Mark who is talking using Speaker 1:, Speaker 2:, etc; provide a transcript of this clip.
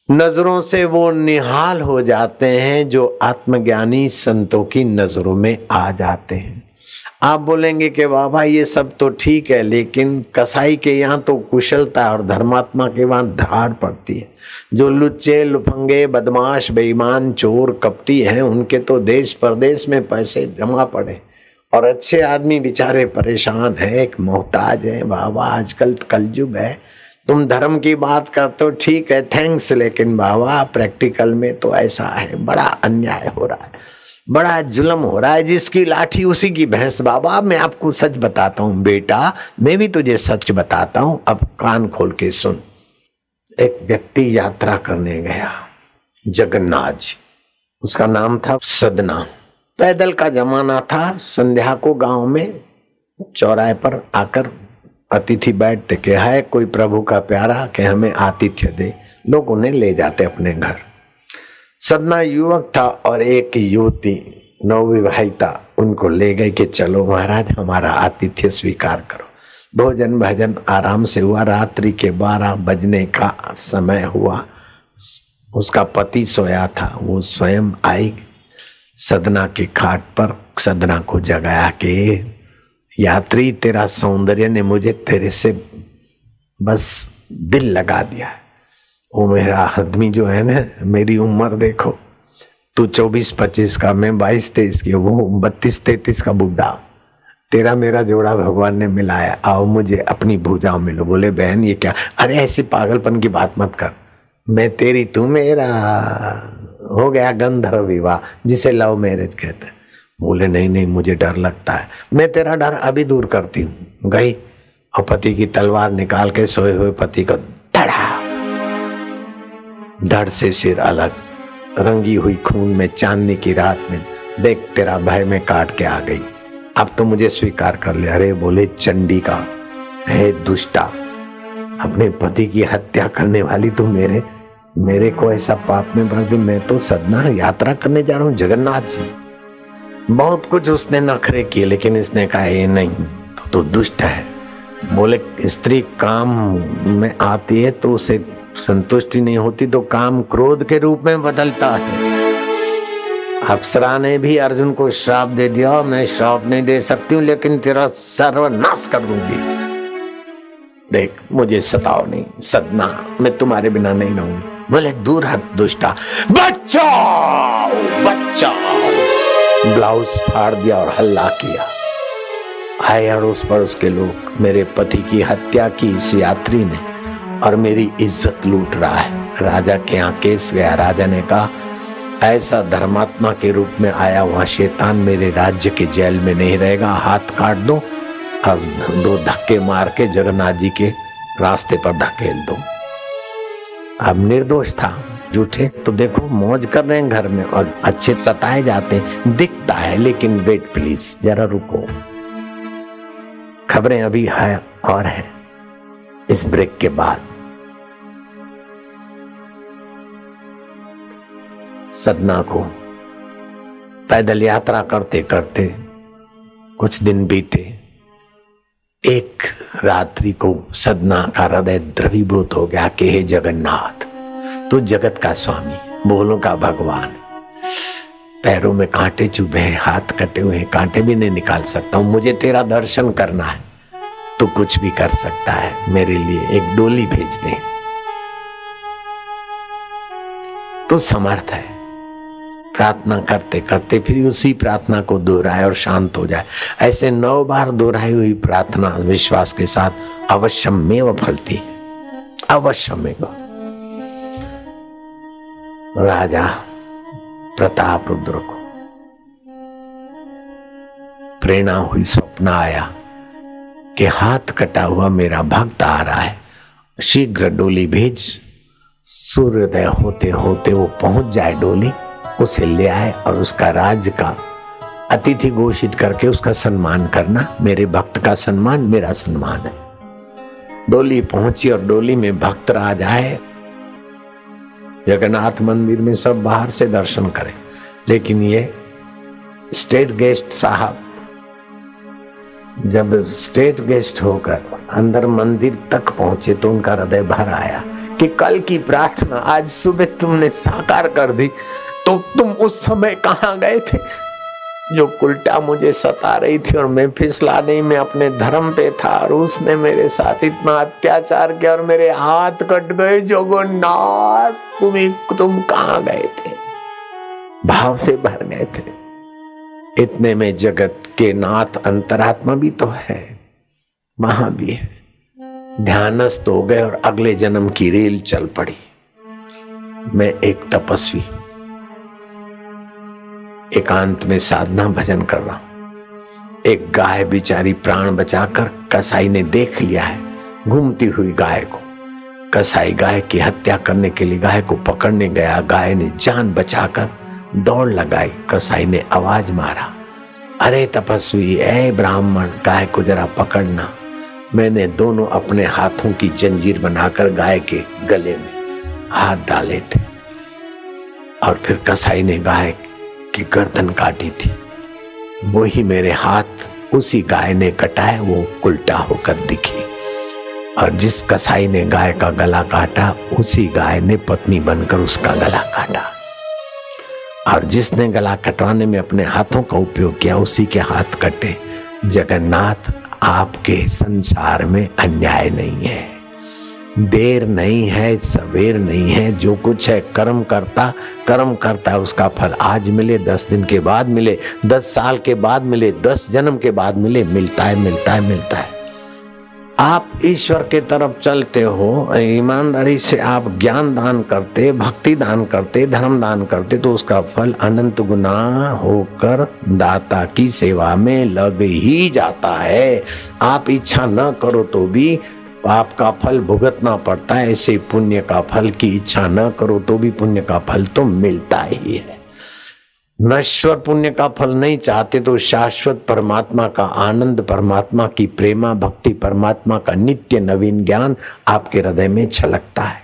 Speaker 1: नजरों से वो निहाल हो जाते हैं जो आत्मज्ञानी संतों की नजरों में आ जाते हैं। आप बोलेंगे कि बाबा ये सब तो ठीक है, लेकिन कसाई के यहाँ तो कुशलता और धर्मात्मा के वहाँ धाड़ पड़ती है। जो लुच्चे लुफंगे बदमाश बेईमान चोर कपटी हैं उनके तो देश परदेश में पैसे जमा पड़े और अच्छे आदमी बेचारे परेशान हैं, एक मोहताज है। बाबा आजकल कलयुग है, तुम धर्म की बात करते हो ठीक है, थैंक्स, लेकिन बाबा प्रैक्टिकल में तो ऐसा है, बड़ा अन्याय हो रहा है, बड़ा जुल्म हो रहा है, जिसकी लाठी उसी की भैंस। बाबा मैं आपको सच बताता हूँ बेटा, मैं भी तुझे सच बताता हूँ, अब कान खोल के सुन। एक व्यक्ति यात्रा करने गया जगन्नाथ जी, उसका नाम था सदना। पैदल का जमाना था, संध्या को गांव में चौराहे पर आकर अतिथि बैठते कि है कोई प्रभु का प्यारा कि हमें आतिथ्य दे, लोग उन्हें ले जाते अपने घर। सदना युवक था और एक युवती नवविवाहिता उनको ले गए कि चलो महाराज हमारा आतिथ्य स्वीकार करो। भोजन भजन आराम से हुआ। रात्रि के 12 बजने का समय हुआ। उसका पति सोया था, वो स्वयं आई सदना के खाट पर, सदना को जगाया कि यात्री तेरा सौंदर्य ने मुझे तेरे से बस दिल लगा दिया है। वो मेरा आदमी जो है ना, मेरी उम्र देखो, तू 24-25 का, मैं 22-23 की, वो 32-33 का बुढ़ा। तेरा मेरा जोड़ा भगवान ने मिलाया, आओ मुझे अपनी भुजाओं में लो। बोले बहन ये क्या, अरे ऐसी पागलपन की बात मत कर, मैं तेरी तू मेरा, हो गया गंधर्व विवाह जिसे लव मैरिज कहते हैं। बोले नहीं नहीं मुझे डर लगता है। मैं तेरा डर अभी दूर करती हूँ। गई और पति की तलवार निकाल के सोए हुए पति को धड़ा, धड़ से सिर अलग, रंगी हुई खून में चांदनी की रात में, देख तेरा भय में काट के आ गई, अब तो मुझे स्वीकार कर ले। अरे बोले चंडी का हे दुष्टा, अपने पति की हत्या करने वाली तू मेरे को ऐसा पाप में भर दी। मैं तो सदना यात्रा करने जा रहा हूँ जगन्नाथ जी। बहुत कुछ उसने नखरे किए, लेकिन इसने कहा ये नहीं तो दुष्ट है। बोले स्त्री काम में आती है तो उसे संतुष्टि नहीं होती तो काम क्रोध के रूप में बदलता है। अप्सरा ने भी अर्जुन को श्राप दे दिया, मैं श्राप नहीं दे सकती हूँ लेकिन तेरा सर्वनाश कर दूंगी। देख मुझे सताओ नहीं सदना, मैं तुम्हारे बिना नहीं रहूंगी। बोले दूर हट दुष्टा, बचाओ बचाओ। ब्लाउज फाड़ दिया और हल्ला किया। आए अड़ोस पड़ोस के लोग, मेरे पति की हत्या की इस यात्री ने और मेरी इज्जत लूट रहा है। राजा के यहाँ केस गया। राजा ने कहा ऐसा धर्मात्मा के रूप में आया हुआ शैतान मेरे राज्य के जेल में नहीं रहेगा, हाथ काट दो और 2 धक्के मार के जगन्नाथ जी के रास्ते पर धकेल दो। अब निर्दोष था, झूठे तो देखो मौज कर रहे हैं घर में और अच्छे सताए जाते हैं, दिखता है। लेकिन वेट प्लीज, जरा रुको, खबरें अभी है और है इस ब्रेक के बाद। सदना को पैदल यात्रा करते करते कुछ दिन बीते। एक रात्रि को सदना का हृदय द्रवीभूत हो गया कि हे जगन्नाथ, तू जगत का स्वामी, बोलों का भगवान, पैरों में कांटे चुभे हैं, हाथ कटे हुए हैं, कांटे भी नहीं निकाल सकता हूं, मुझे तेरा दर्शन करना है, तू कुछ भी कर सकता है, मेरे लिए एक डोली भेज दे, तू समर्थ है। प्रार्थना करते करते फिर उसी प्रार्थना को दोहराए और शांत हो जाए। ऐसे 9 बार दोहराई हुई प्रार्थना विश्वास के साथ अवश्यमेव फलती है, अवश्यमेव। राजा प्रताप रुद्र को प्रेरणा हुई, स्वप्न आया कि हाथ कटा हुआ मेरा भक्त आ रहा है, शीघ्र डोली भेज। सूर्योदय होते होते वो पहुंच जाए, डोली उसे ले आए और उसका राज्य का अतिथि घोषित करके उसका सम्मान करना। मेरे भक्त का सम्मान मेरा सम्मान है। डोली पहुंची और डोली में भक्त राज आए। जगन्नाथ मंदिर में सब बाहर से दर्शन करें, लेकिन ये स्टेट गेस्ट साहब जब स्टेट गेस्ट होकर अंदर मंदिर तक पहुंचे तो उनका हृदय भर आया कि कल की प्रार्थना आज सुबह तुमने साकार कर दी, तो तुम उस समय कहाँ गए थे? जो उल्टा मुझे सता रही थी और मैं फिसलाने में अपने धर्म पे था और उसने मेरे साथ इतना अत्याचार किया और मेरे हाथ कट गए। जगन्नाथ तुम कहाँ गए थे? भाव से भर गए थे। इतने में जगत के नाथ अंतरात्मा भी तो है, वहां भी है। ध्यानस्थ हो गए और अगले जन्म की रेल चल पड़ी। मैं एक तपस्वी एकांत में साधना भजन कर रहा हूं। एक गाय बेचारी प्राण बचाकर कसाई ने देख लिया है, घूमती हुई गाय को। कसाई गाय की हत्या करने के लिए गाय को पकड़ने गया। गाय ने जान बचाकर दौड़ लगाई। कसाई ने आवाज मारा, अरे तपस्वी, ऐ ब्राह्मण, गाय को जरा पकड़ना। मैंने दोनों अपने हाथों की जंजीर बनाकर गाय के गले में हाथ डाले थे और फिर कसाई ने गाय की गर्दन काटी थी। वही मेरे हाथ उसी गाय ने कटाए, वो उल्टा होकर दिखी। और जिस कसाई ने गाय का गला काटा, उसी गाय ने पत्नी बनकर उसका गला काटा। और जिसने गला कटवाने में अपने हाथों का उपयोग किया, उसी के हाथ कटे। जगन्नाथ, आपके संसार में अन्याय नहीं है, देर नहीं है, सवेर नहीं है। जो कुछ है कर्म करता है, उसका फल आज मिले, 10 दिन के बाद मिले, 10 साल के बाद मिले, 10 जन्म के बाद मिले, मिलता है। आप ईश्वर के तरफ चलते हो, ईमानदारी से आप ज्ञान दान करते, भक्ति दान करते, धर्म दान करते, तो उसका फल अनंत गुना होकर दाता की सेवा में लग ही जाता है। आप इच्छा न करो तो भी पाप का फल भुगतना पड़ता है। ऐसे पुण्य का फल की इच्छा न करो तो भी पुण्य का फल तो मिलता ही है। नश्वर पुण्य का फल नहीं चाहते तो शाश्वत परमात्मा का आनंद, परमात्मा की प्रेमा भक्ति, परमात्मा का नित्य नवीन ज्ञान आपके हृदय में छलकता है।